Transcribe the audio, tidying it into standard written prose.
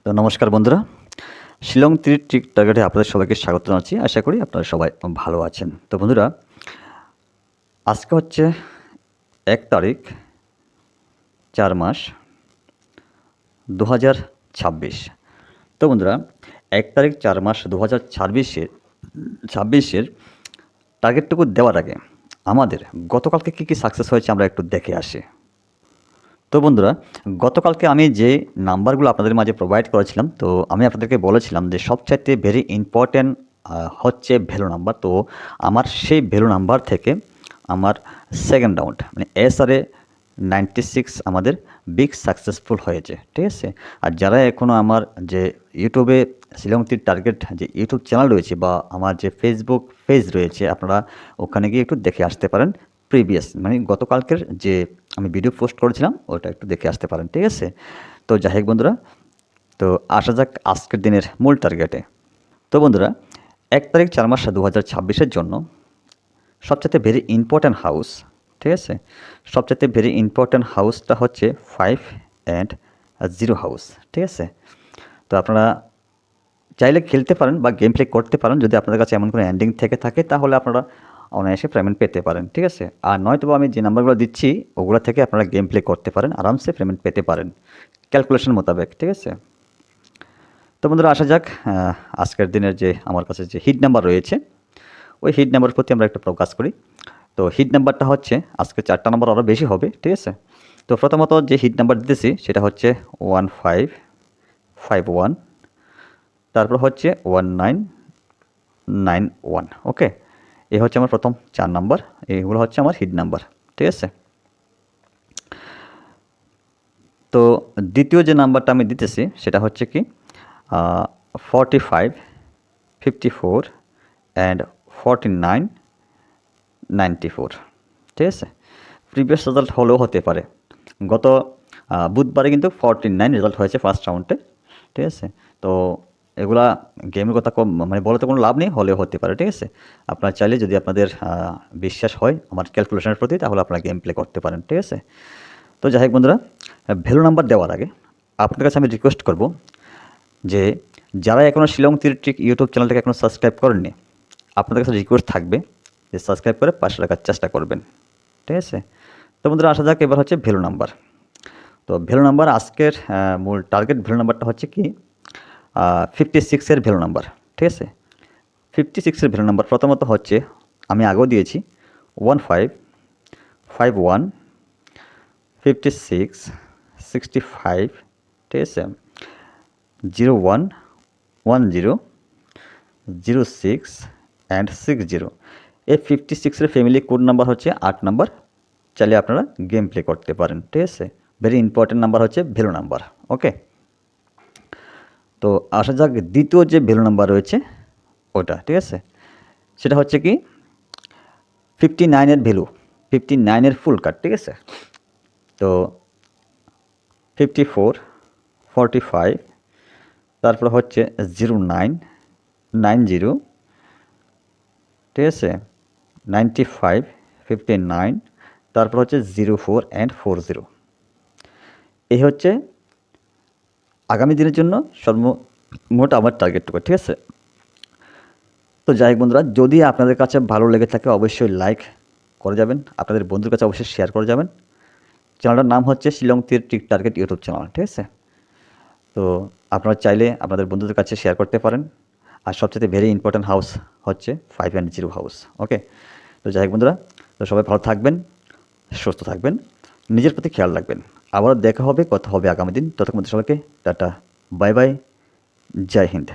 তো নমস্কার বন্ধুরা, শিলং ট্রিক টার্গেটে আপনাদের সবাইকে স্বাগত জানাচ্ছি। আশা করি আপনারা সবাই ভালো আছেন। তো বন্ধুরা, আজকে হচ্ছে ১ তারিখ ৪ মাস ২০২৬। তো বন্ধুরা, ১ তারিখ ৪ মাস ২০২৬-এর টার্গেটটুকু দেওয়ার আগে আমাদের গতকালকে কী সাকসেস হয়েছে আমরা একটু দেখে আসি। তো বন্ধুরা, গতকালকে আমি যে নাম্বারগুলো আপনাদের মাঝে প্রোভাইড করেছিলাম, তো আমি আপনাদেরকে বলেছিলাম যে সবচাইতে ভেরি ইম্পর্ট্যান্ট হচ্ছে ভ্যালু নাম্বার। তো আমার সেই ভ্যালু নাম্বার থেকে আমার সেকেন্ড রাউন্ড মানে SRA 96 আমাদের বিগ সাকসেসফুল হয়েছে, ঠিক আছে। আর যারা এখনও আমার যে ইউটিউবে শিলং টার্গেট যে ইউটিউব চ্যানেল রয়েছে বা আমার যে ফেসবুক পেজ রয়েছে, আপনারা ওখানে গিয়ে একটু দেখে আসতে পারেন। প্রিভিয়াস মানে গতকালকের যে আমি ভিডিও পোস্ট করেছিলাম ওটা একটু দেখে আসতে পারেন, ঠিক আছে। তো যাই হোক বন্ধুরা, তো আসা যাক আজকের দিনের মূল টার্গেটে। তো বন্ধুরা, ১ তারিখ ৪ মাস ২০২৬-এর জন্য সবচেয়ে ভেরি ইম্পর্ট্যান্ট হাউস, ঠিক আছে, সবচেয়ে ভেরি ইম্পর্ট্যান্ট হাউসটা হচ্ছে 5 অ্যান্ড 0 হাউস, ঠিক আছে। তো আপনারা চাইলে খেলতে পারেন বা গেম প্লে করতে পারেন। যদি আপনাদের কাছে এমন কোনো এন্ডিং থেকে থাকে তাহলে আপনারা অনায়াসে পেমেন্ট পেতে পারেন, ঠিক আছে। আর নয়তো আমি যে নাম্বারগুলো দিচ্ছি ওগুলো থেকে আপনারা গেম প্লে করতে পারেন, আরামসে পেমেন্ট পেতে পারেন ক্যালকুলেশন মোতাবেক, ঠিক আছে। তো বন্ধুরা, আসা যাক আজকের দিনের যে আমার কাছে যে হিট নাম্বার রয়েছে ওই হিট নাম্বারের প্রতি আমরা একটু ফোকাস করি। তো হিট নাম্বারটা হচ্ছে আজকে 4টা নাম্বার আরও বেশি হবে, ঠিক আছে। তো প্রথমত যে হিট নাম্বার দিতেছি সেটা হচ্ছে 1551, তারপর হচ্ছে 1991, ওকে। এই হচ্ছে আমার প্রথম 4 নাম্বার, এইগুলো হচ্ছে আমার হিট নাম্বার, ঠিক আছে। তো দ্বিতীয় যে নাম্বারটা আমি দিতেছি সেটা হচ্ছে কি 45, 54 অ্যান্ড 49, 94, ঠিক আছে। প্রিভিয়াস রেজাল্ট হলেও হতে পারে। গত বুধবারে কিন্তু 49 রেজাল্ট হয়েছে ফার্স্ট রাউন্ডে, ঠিক আছে। তো এগুলা গেমের কথা মানে বলে তো কোনো লাভ নেই, হলেও হতে পারে, ঠিক আছে। আপনারা চাইলে যদি আপনাদের বিশ্বাস হয় আমার ক্যালকুলেশনের প্রতি তাহলে আপনারা গেম প্লে করতে পারেন, ঠিক আছে। তো যাই হোক বন্ধুরা, ভ্যালু নাম্বার দেওয়ার আগে আপনাদের কাছে আমি রিকোয়েস্ট করব যে যারা এখনও শিলং ট্রিক ইউটিউব চ্যানেলটাকে এখনও সাবস্ক্রাইব করেননি, আপনাদের কাছে রিকোয়েস্ট থাকবে যে সাবস্ক্রাইব করে পাশে রাখার চেষ্টা করবেন, ঠিক আছে। তো বন্ধুরা, আসা যাক এবার হচ্ছে ভ্যালু নাম্বার। তো ভ্যালু নাম্বার আজকের মূল টার্গেট ভ্যালু নাম্বারটা হচ্ছে কি 56-এর ভ্যালু নাম্বার, ঠিক আছে। 56-এর ভ্যালু নাম্বার প্রথমত হচ্ছে আমি আগেও দিয়েছি 15, 51, 56, 65, ঠিক আছে, 01, 10, 06 অ্যান্ড 60। এই 56-এর ফ্যামিলি কোড নাম্বার হচ্ছে 8 নাম্বার। চাইলে আপনারা গেম প্লে করতে পারেন, ঠিক আছে। ভেরি ইম্পর্টেন্ট নাম্বার হচ্ছে ভ্যালু নাম্বার, ওকে। তো আসা যাক দ্বিতীয় যে ভ্যালু নাম্বার রয়েছে ওটা, ঠিক আছে। সেটা হচ্ছে কি 59-এর ভ্যালু, 59-এর ফুল কাট, ঠিক আছে। তো 54, 45, তারপর হচ্ছে 09, 90, ঠিক আছে, 95, 59, তারপর হচ্ছে 04 অ্যান্ড 40। এই হচ্ছে আগামী দিনের জন্য সর্বমোট আমার টার্গেটটুকু, ঠিক আছে। তো যাই হোক বন্ধুরা, যদি আপনাদের কাছে ভালো লেগে থাকে অবশ্যই লাইক করে যাবেন, আপনাদের বন্ধুর কাছে অবশ্যই শেয়ার করে যাবেন। চ্যানেলটার নাম হচ্ছে Shillong trick target YouTube channel, ঠিক আছে। তো আপনারা চাইলে আপনাদের বন্ধুদের কাছে শেয়ার করতে পারেন। আর সবচেয়ে ভেরি ইম্পর্ট্যান্ট হাউস হচ্ছে 5 অ্যান্ড 0 হাউস, ওকে। তো যাই হোক বন্ধুরা, তো সবাই ভালো থাকবেন, সুস্থ থাকবেন, নিজের প্রতি খেয়াল রাখবেন। আবারও দেখা হবে, কথা হবে আগামী দিন। ততক্ষণ সবাইকে টাটা, বাই বাই, জয় হিন্দ।